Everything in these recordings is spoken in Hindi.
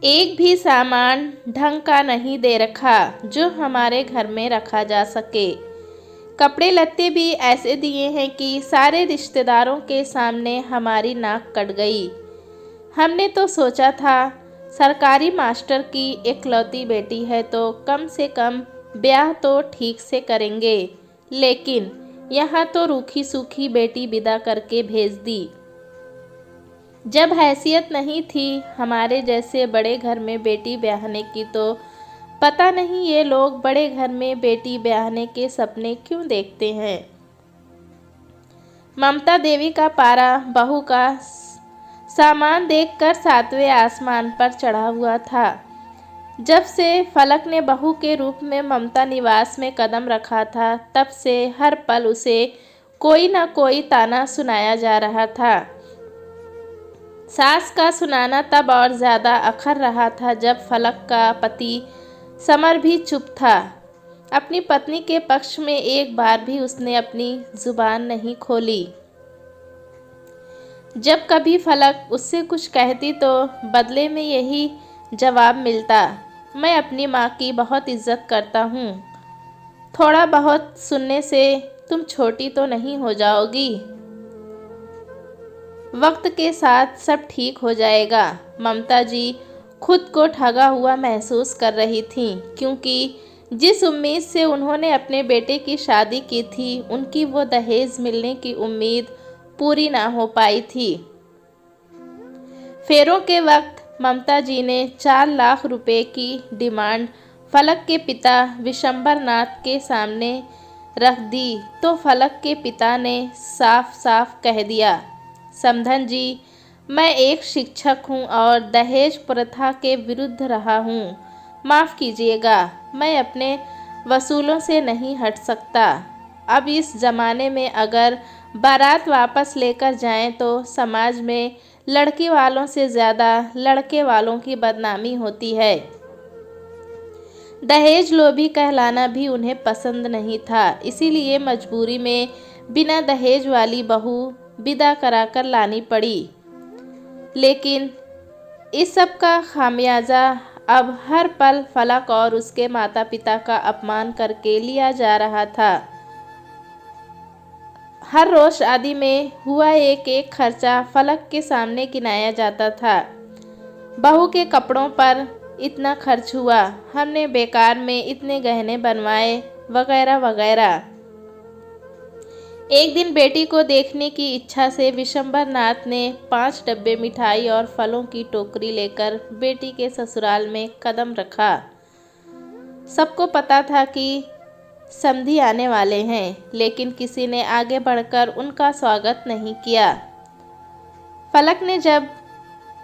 एक भी सामान ढंग का नहीं दे रखा जो हमारे घर में रखा जा सके। कपड़े लत्ते भी ऐसे दिए हैं कि सारे रिश्तेदारों के सामने हमारी नाक कट गई। हमने तो सोचा था सरकारी मास्टर की इकलौती बेटी है तो कम से कम ब्याह तो ठीक से करेंगे, लेकिन यहाँ तो रूखी सूखी बेटी विदा करके भेज दी। जब हैसियत नहीं थी हमारे जैसे बड़े घर में बेटी ब्याहने की तो पता नहीं ये लोग बड़े घर में बेटी ब्याहने के सपने क्यों देखते हैं। ममता देवी का पारा बहू का सामान देखकर सातवें आसमान पर चढ़ा हुआ था। जब से फलक ने बहू के रूप में ममता निवास में कदम रखा था तब से हर पल उसे कोई न कोई ताना सुनाया जा रहा था। सास का सुनाना तब और ज़्यादा अखर रहा था जब फलक का पति समर भी चुप था। अपनी पत्नी के पक्ष में एक बार भी उसने अपनी जुबान नहीं खोली। जब कभी फलक उससे कुछ कहती तो बदले में यही जवाब मिलता, मैं अपनी माँ की बहुत इज्जत करता हूँ, थोड़ा बहुत सुनने से तुम छोटी तो नहीं हो जाओगी, वक्त के साथ सब ठीक हो जाएगा। ममता जी खुद को ठगा हुआ महसूस कर रही थीं, क्योंकि जिस उम्मीद से उन्होंने अपने बेटे की शादी की थी उनकी वो दहेज मिलने की उम्मीद पूरी ना हो पाई थी। फेरों के वक्त ममता जी ने 4 लाख रुपए की डिमांड फलक के पिता विशंबर नाथ के सामने रख दी तो फलक के पिता ने साफ साफ कह दिया, समधन जी, मैं एक शिक्षक हूँ और दहेज प्रथा के विरुद्ध रहा हूँ, माफ़ कीजिएगा, मैं अपने वसूलों से नहीं हट सकता। अब इस ज़माने में अगर बारात वापस लेकर जाएं तो समाज में लड़की वालों से ज़्यादा लड़के वालों की बदनामी होती है। दहेज लोभी कहलाना भी उन्हें पसंद नहीं था, इसीलिए मजबूरी में बिना दहेज वाली बहू विदा कराकर लानी पड़ी। लेकिन इस सब का खामियाजा अब हर पल फलक और उसके माता पिता का अपमान करके लिया जा रहा था। हर रोज शादी में हुआ एक एक खर्चा फलक के सामने गिनाया जाता था। बहू के कपड़ों पर इतना खर्च हुआ, हमने बेकार में इतने गहने बनवाए, वगैरह वगैरह। एक दिन बेटी को देखने की इच्छा से विशंबर नाथ ने 5 डब्बे मिठाई और फलों की टोकरी लेकर बेटी के ससुराल में कदम रखा। सबको पता था कि समधी आने वाले हैं, लेकिन किसी ने आगे बढ़कर उनका स्वागत नहीं किया। फलक ने जब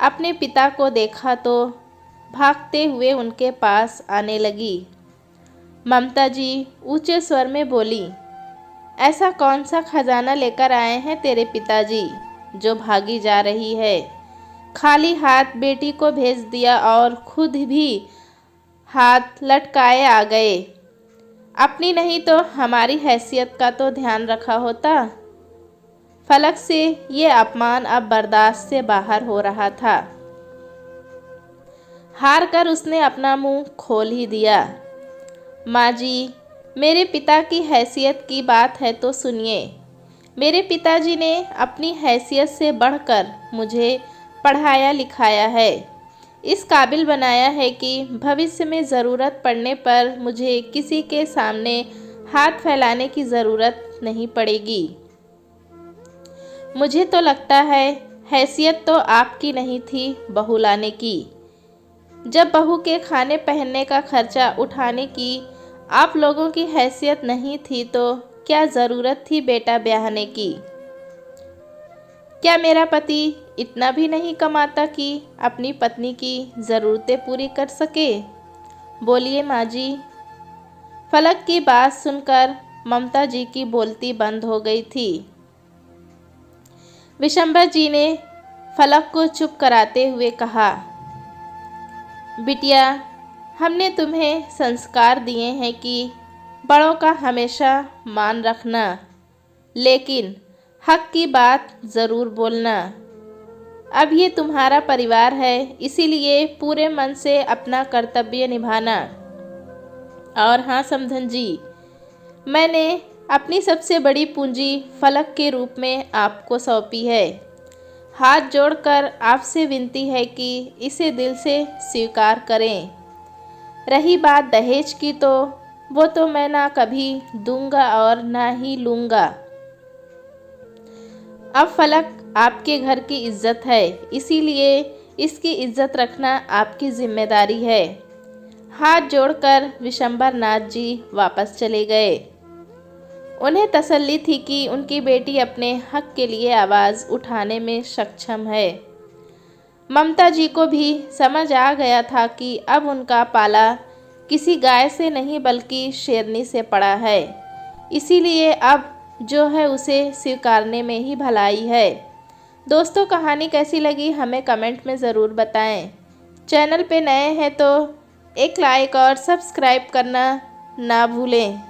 अपने पिता को देखा तो भागते हुए उनके पास आने लगी। ममता जी ऊंचे स्वर में बोली, ऐसा कौन सा खजाना लेकर आए हैं तेरे पिताजी जो भागी जा रही है। खाली हाथ बेटी को भेज दिया और खुद भी हाथ लटकाए आ गए। अपनी नहीं तो हमारी हैसियत का तो ध्यान रखा होता। फलक से ये अपमान अब बर्दाश्त से बाहर हो रहा था। हार कर उसने अपना मुंह खोल ही दिया। माँ जी, मेरे पिता की हैसियत की बात है तो सुनिए। मेरे पिताजी ने अपनी हैसियत से बढ़कर मुझे पढ़ाया लिखाया है, इस काबिल बनाया है कि भविष्य में ज़रूरत पड़ने पर मुझे किसी के सामने हाथ फैलाने की ज़रूरत नहीं पड़ेगी। मुझे तो लगता है हैसियत तो आपकी नहीं थी बहू लाने की। जब बहू के खाने पहनने का खर्चा उठाने की आप लोगों की हैसियत नहीं थी तो क्या ज़रूरत थी बेटा ब्याहने की। क्या मेरा पति इतना भी नहीं कमाता कि अपनी पत्नी की ज़रूरतें पूरी कर सके। बोलिए माँ जी। फलक की बात सुनकर ममता जी की बोलती बंद हो गई थी। विशंबर जी ने फलक को चुप कराते हुए कहा, बिटिया, हमने तुम्हें संस्कार दिए हैं कि बड़ों का हमेशा मान रखना, लेकिन हक की बात ज़रूर बोलना। अब ये तुम्हारा परिवार है, इसीलिए पूरे मन से अपना कर्तव्य निभाना। और हाँ समधन जी, मैंने अपनी सबसे बड़ी पूंजी फलक के रूप में आपको सौंपी है। हाथ जोड़कर आपसे विनती है कि इसे दिल से स्वीकार करें। रही बात दहेज की, तो वो तो मैं ना कभी दूंगा और ना ही लूँगा। अब फलक आपके घर की इज्जत है, इसीलिए इसकी इज्जत रखना आपकी जिम्मेदारी है। हाथ जोड़कर विशंबर नाथ जी वापस चले गए। उन्हें तसल्ली थी कि उनकी बेटी अपने हक के लिए आवाज़ उठाने में सक्षम है। ममता जी को भी समझ आ गया था कि अब उनका पाला किसी गाय से नहीं बल्कि शेरनी से पड़ा है, इसीलिए अब जो है उसे स्वीकारने में ही भलाई है। दोस्तों, कहानी कैसी लगी हमें कमेंट में ज़रूर बताएं। चैनल पे नए हैं तो एक लाइक और सब्सक्राइब करना ना भूलें।